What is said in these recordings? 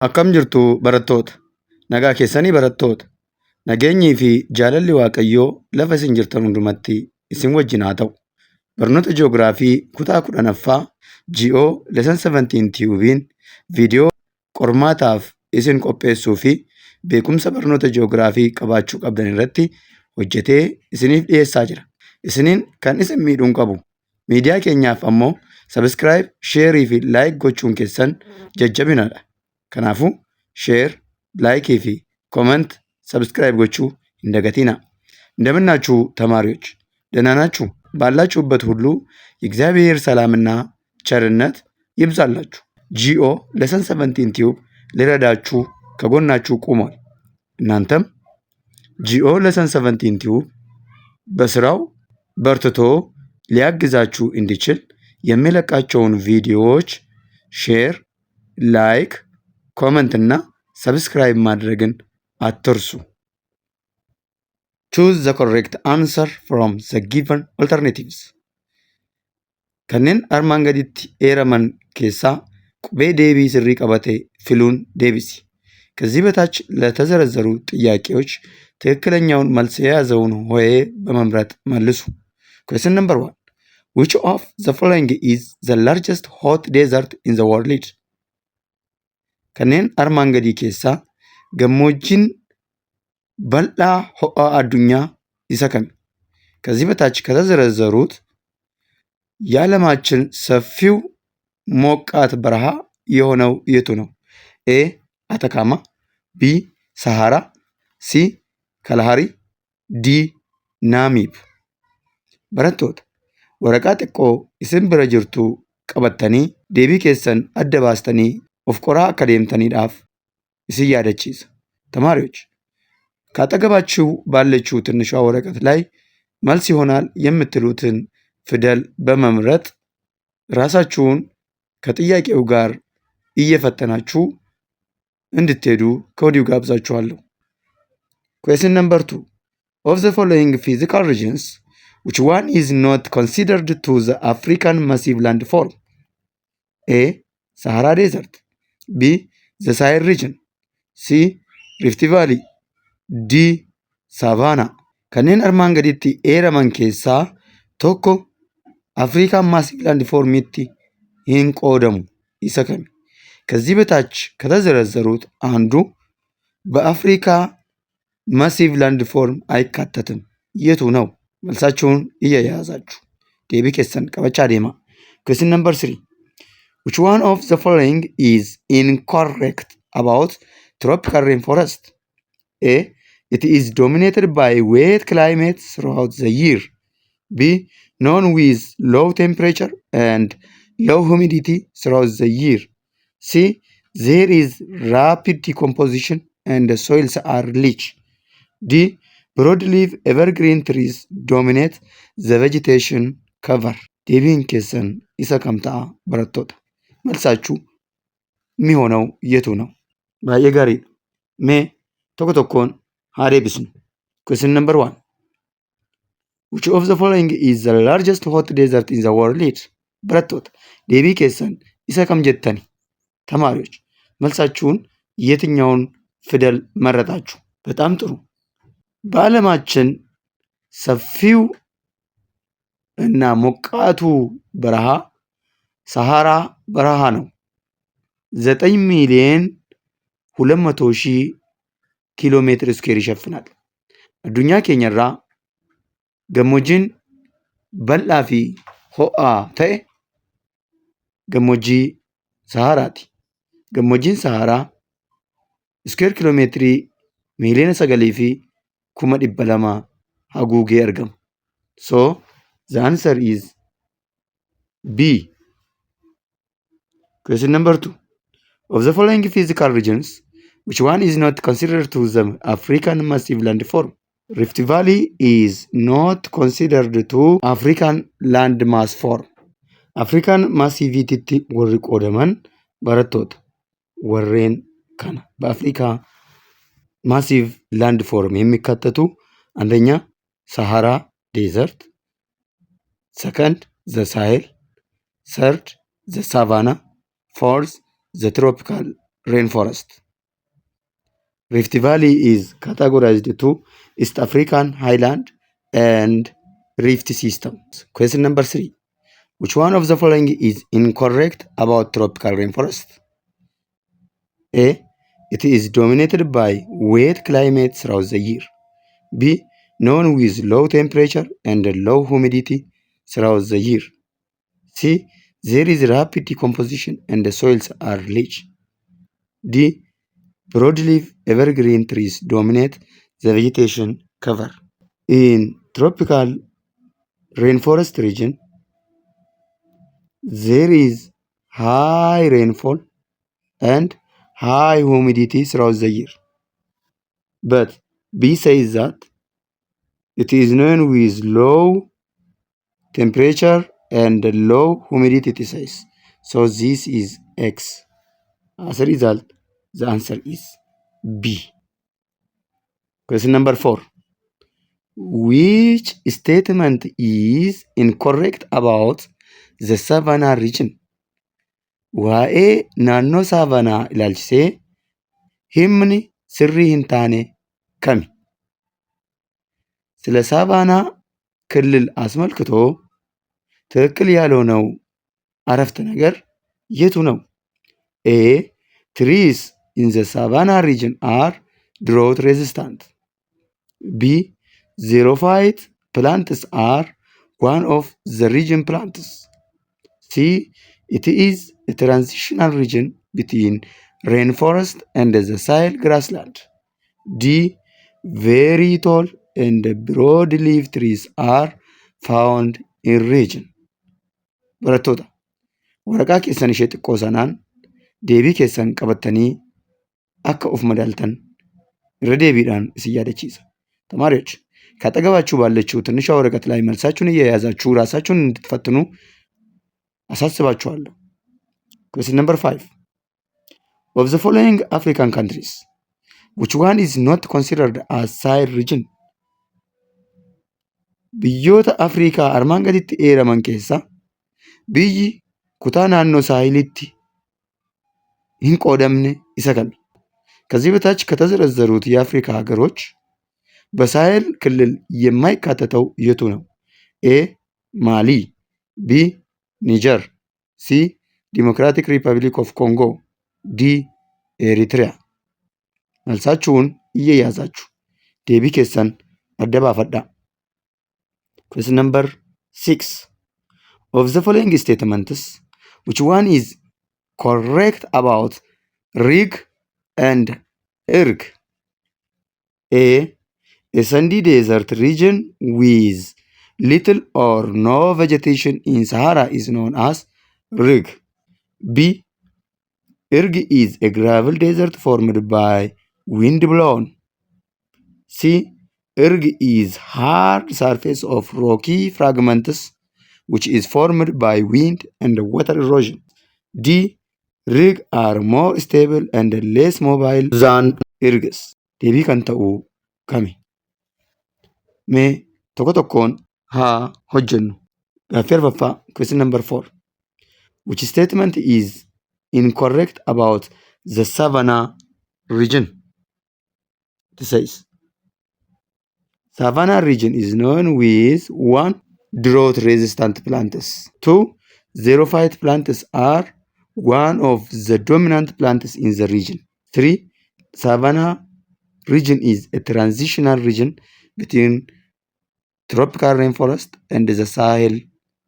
Akkam jirtu barattoota? Nagaa keessanii barattoota? Nageenyii fi jaalalli Waaqayyoo lafa isin jirtan hundumatti isin wajjin haa ta'u. Barnoota Ji'oogiraafii kutaa 10ffaa GO Lesson 17 Tiyuubiin viidiyoo qormaataaf isin qopheessuu fi beekumsa barnoota Ji'oogiraafii qabaachuu qabdan irratti hojjetee isiniif dhiyeessaa jira. Isiniin kan isin miidhuun qabu. Miidiyaa keenyaaf ammoo Subscribe, Sheerii fi Laayik gochuun keessan jajjabinaadha. Kanaafuu ሼር ላይክ fi ኮመንት ሰብስክራይብ ጎቹ እንደገቲና እንደምናችሁ ተማሪዎች ደህና ናችሁ? ባላችሁበት ሁሉ የእግዚአብሔር ሰላምና ቸርነት ይብዛላችሁ። ጂኦ ሌሰን 17 ቲዩብ ሊረዳችሁ ከጎናችሁ ቆሟል። እናንተም ጂኦ ሌሰን 17 ቲዩብ በስራው በርትቶ ሊያግዛችሁ እንዲችል የሚለቃቸውን ቪዲዮዎች ሼር ላይክ ኮመንት እና ሰብስክራይብ ማድረግን አትርሱ። Choose the correct answer from the given alternatives. kanneen armaan gaditti eeraman keessaa qubee deebii sirrii qabate filuun deebisi. ከዚህ በታች ለተዘረዘሩ ጥያቄዎች ትክክለኛውን መልስ የያዘውን ሆሄ በመምረጥ መልሱ። Question number 1. Which of the following is the largest hot desert in the world? kanneen armaan gadii keessaa gammoojjiin bal'aa ho'aa addunyaa isa kami? ከዚህ በታች ከተዘረዘሩት የዓለማችን ሰፊው ሞቃት በረሃ የሆነው የቱ ነው? ኤ አተካማ፣ ቢ ሰሃራ፣ ሲ kalahari፣ ዲ naamiib። barattoota waraqaa xiqqoo isin bira jirtu qabattanii deebii keessan adda baastanii of qoraa akka deemtaniidhaaf isin yaadachiisa። ተማሪዎች ካጠገባችሁ ባለችው ትንሿ ወረቀት ላይ መልስ ይሆናል የምትሉትን ፊደል በመምረጥ ራሳችሁን ከጥያቄው ጋር እየፈተናችሁ እንድትሄዱ ከወዲሁ ጋብዛችኋለሁ። Question number 2. Of the following physical regions, which one is not considered to the African massive landform? A. Sahara Desert, B. The Sahel region, C. Rift Valley, D. Savannah። kanneen armaan gaditti eeraman keessaa tokko Afrikaan maasiv laandፎርሚtti hin qoodamu isa kami? ከዚህ በታች ከተዘረዘሩት አንዱ በአፍሪካ ማሲቭ ላንድፎርም አይካተትም የቱ ነው? መልሳችሁን እየያዛችሁ deebii keessan qabachaa deema። Question number 3. Which one of the following is incorrect about tropical rainforest? A. It is dominated by wet climate throughout the year. B. Known with low temperature and low humidity throughout the year. C. There is rapid decomposition and the soils are rich. D. Broadleaf evergreen trees dominate the vegetation cover. deebiin keessan isa kam ta'a barattoota? መልሳችሁ የሚሆነው የቱ ነው? baay'ee gaariidha። mee tokko tokkoon haa deebisnu። Question number 1. Which of the following is the largest hot desert in the world? barattoota deebii keessan isa kam jettani? ተማሪዎች መልሳችሁን የትኛውን ፊደል መረጣችሁ? በጣም ጥሩ። በዓለማችን ሰፊው እና ሞቃቱ በረሃ ሰሃራ በረሃ ነው። 9,200,000 ኪሎ ሜትር ስኩዌር ይሸፍናል። addunyaa keenyarraa gammoojjiin bal'aa fi ho'aa ta'e gammoojjii Saharaati. gammoojjiin Saharaa square kiiloomeetirii miiliyoona 9,200,000 haguugee argama. So the answer is B. Question number 2. Of the following physical regions, which one is not considered to the African massive landform? Rift Valley is not considered to African landmass form. African massivity warri qoodaman barattoota warreen kana በአፍሪካ ማሲቭ ላንድ ፎርም የሚካተቱ አንደኛ ሰሃራ ዴዘርት፣ ሰከንድ ዘ ሳሄል፣ ሰርድ ዘ ሳቫና፣ ፎርዝ ዘ ትሮፒካል rainforest. Rift Valley is categorized to East African highland and rift systems. Question number 3. Which one of the following is incorrect about tropical rainforest? A. It is dominated by wet climate throughout the year. B. Known with low temperature and low humidity throughout the year. C. There is rapid decomposition and the soils are rich. D. Broadleaf evergreen trees dominate the vegetation cover. In tropical rainforest region, there is high rainfall and high humidity throughout the year. But B says that it is known with low temperature and low humidity size. So this is X. As a result, the answer is B. Question number 4. Which statement is incorrect about the Savannah region? Waa'ee naannoo Savannah ilaalchisee himni sirrii hin taane kami? ስለ ሳቫና ክልል አስመልክቶ ትክክል ያልሆነው አረፍተ ነገር የቱ ነው? A. Trees in the Savannah region are drought resistant. B. Xerophyte plants are one of the region plants. C. It is a transitional region between rainforest and the Sahel grassland. D. Very tall and broadleaf trees are found in region. Barattoota, waraqaa keessan ishee xiqqoo sanaan deebii keessan qabattanii akka of madaaltan irra deebiidhaan isin yaadachiisa. ተማሪዎች ካጠገባችሁ ባለችው ትንሿ ወረቀት ላይ መልሳችሁን እየያዛችሁ ራሳችሁን እንድትፈትኑ አሳስባችኋለሁ። Question number 5. Of the following African countries, which one is not considered as Sahel region? Biyyoota Afrikaa armaan gaditti eeraman keessaa biyyi kutaa naannoo saahilitti hin qoodamne isa kami? ከዚህ በታች ከተዘረዘሩት የአፍሪካ ሀገሮች በሳሄል ክልል የማይካተተው የቱ ነው? ኤ. ማሊ፣ ቢ. ኒጀር፣ ሲ. ዲሞክራቲክ ሪፐብሊክ ኦፍ ኮንጎ፣ ዲ. ኤሪትሪያ። መልሳችሁን እየያዛችሁ ዴቢ ኬሰን አደባፈዳ። Question number 6. Of the following statements, which one is correct about rig and erg? A. A sandy desert region with little or no vegetation in Sahara is known as rig. B. Erg is a gravel desert formed by wind blown. C. Erg is hard surface of rocky fragments which is formed by wind and water erosion. D. Rig are more stable and less mobile than ergs. Deebii kan ta'u kami? Mee tokko tokkoon haa hojjennu. Gaaffii arfaffaa. Question number 4. Which statement is incorrect about the Savannah region? It says Savannah region is known with 1. Drought resistant plants. 2. Xerophyte plants are one of the dominant plants in the region. 3. Savannah region is a transitional region between tropical rainforest and the Sahel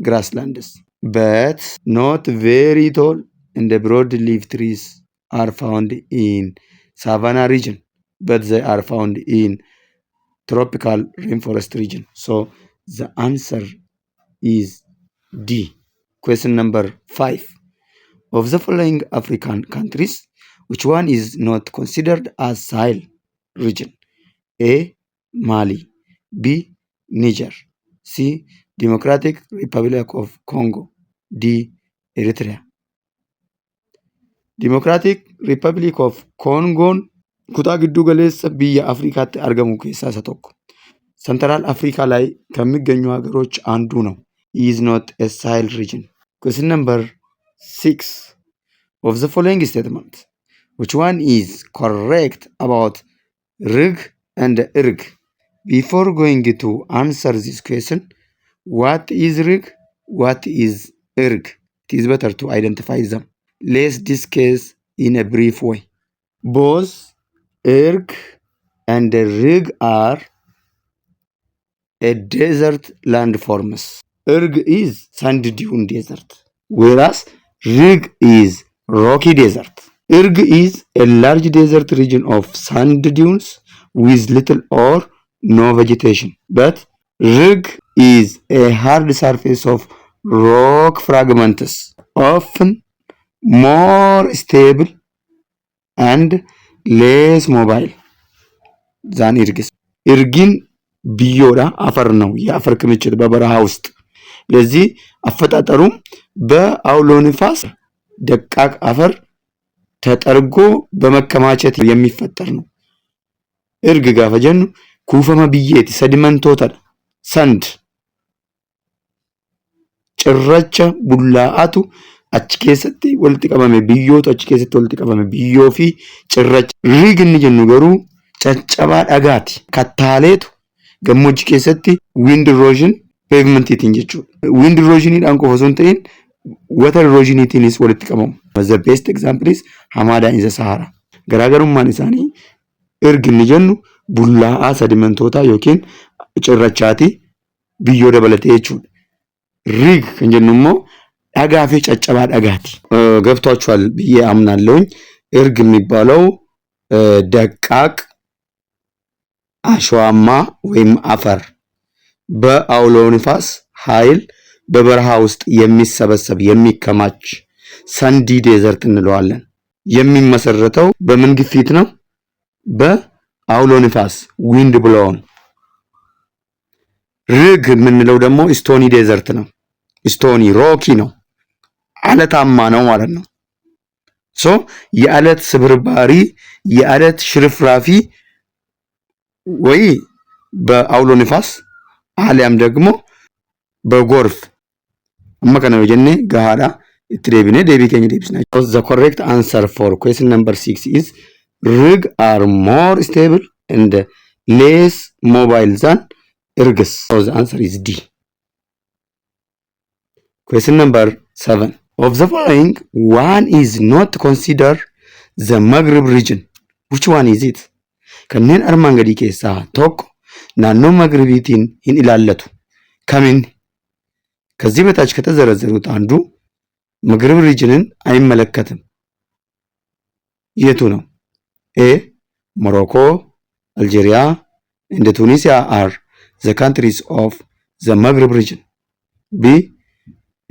grasslands, but not very tall and broadleaf trees are found in Savannah region, but they are found in tropical rainforest region. So the answer is D. Question number 5. Of the following African countries, which one is not considered as Sahel region? A. Mali, B. Niger, C. Democratic Republic of Congo, D. Eritrea. Democratic Republic of Congo kutaa giddu galeessa biyya Afrikaatti argamu keessaa isa tokko. ሰንትራል አፍሪካ ላይ ከሚገኙ ሀገሮች አንዱ ነው። He is not a Sahel region. Question number 6. Of the following statements, Which one is correct about ርግ and እርግ? Before going to answer this question, what is ርግ? What is እርግ? It is better to identify them. Let's discuss in a brief way. Both እርግ and ርግ are a desert landforms. እርግ is sand dune desert, whereas ርግ is rocky desert. እርግ is a large desert region of sand dunes with little or no vegetation, but ርግ is a hard surface of rock fragments, often more stable and less mobile than እርግስ። እርግን ብዮዳ አፈር ነው፣ የአፈር ክምችት በበረሃ ውስጥ። ለዚህ አፈጣጠሩም በአውሎ ንፋስ ደቃቅ አፈር ተጠርጎ በመከማቸት የሚፈጠር ነው። እርግ ጋፈ ጀኑ ኩፈመ ብዬት ሰዲመንቶታ ሰንድ ጭረቻ ቡላአቱ አች ኬሰቲ ወልቲ ቀበመ ብዮቱ አች ኬሰቲ ወልቲ ቀበመ ብዮፊ ጭረቻ። ሪግን ጀኑ ገሩ ጨጨባ ዳጋቲ ከታሌቱ ገሞጅ ኬሰቲ ዊንድ ኢሮዥን ፔቭመንቲቲን ጀቹ ዊንድ ኢሮዥን ዳንቆ ፈሶንቴን ወተር ኢሮዥኒቲንስ ወልቲ ቀበሙ። The best example is Hamada in the Sahara. Garaagarummaan isaanii ergi inni jennu bullaa'aa sedimentoota yookiin cirrachaati biyyoo dabalatee jechuudha. ሪግ kan jennu immoo dhagaa fi caccabaa dhagaati. ገብቷችኋል ብዬ አምናለሁኝ። እርግ የሚባለው ደቃቅ አሸዋማ ወይም አፈር በአውሎ ንፋስ ኃይል በበረሃ ውስጥ የሚሰበሰብ የሚከማች ሰንዲ ዴዘርት እንለዋለን። የሚመሰረተው በምን ግፊት ነው? በአውሎ ንፋስ ዊንድ ብሎውን። ርግ የምንለው ደግሞ ስቶኒ ዴዘርት ነው። ስቶኒ ሮኪ ነው፣ አለታማ ነው ማለት ነው። ሶ የአለት ስብርባሪ የአለት ሽርፍራፊ ወይ በአውሎ ንፋስ አሊያም ደግሞ በጎርፍ አመከነ ወጀኔ ጋሃዳ The correct answer for question number 6 is ርግ are more stable and less mobile than እርግስ. So the answer is D. Question number 7. Of the following, one is not considered the Maghreb region. Which one is it? kanneen armaan gadii keessaa tokko naannoo magribiitiin hin ilaallatu. ከምን? ከዚህ በታች ከተዘረዘሩት አንዱ መግሪብ ሪጅንን አይመለከትም። የቱ ነው? ኤ ሞሮኮ፣ አልጄሪያ and Tunisia are the countries of the Maghreb region. B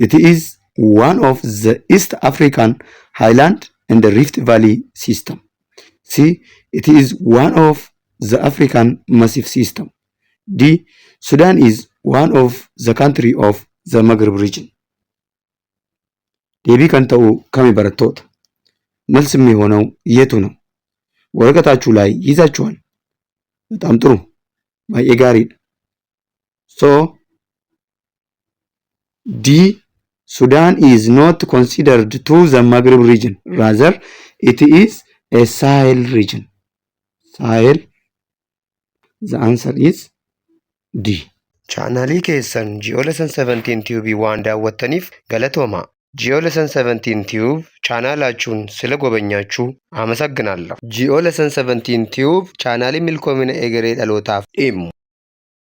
it is one of the East African highland and the Rift Valley system. C it is one of the African massif system. D Sudan is one of the country of the Maghreb region. deebii kan ta'u kami barattoota? መልስ የሚሆነው የቱ ነው? ወረቀታችሁ ላይ ይዛችኋል። በጣም ጥሩ ባይ ጋሪድ። ሶ ዲ Sudan is not considered to the Maghreb region, rather it is a Sahel region. Sahel. The answer is D. ቻናሊ keessan Geolesson 17 ቲዩብ waan daawwattaniif galatooma. Geolesson 17 ቲዩብ ቻናላችሁን ስለጎበኛችሁ አመሰግናለሁ። Geolesson 17 ቲዩብ ቻናሊ milkoomina egeree dhalootaaf dhimmu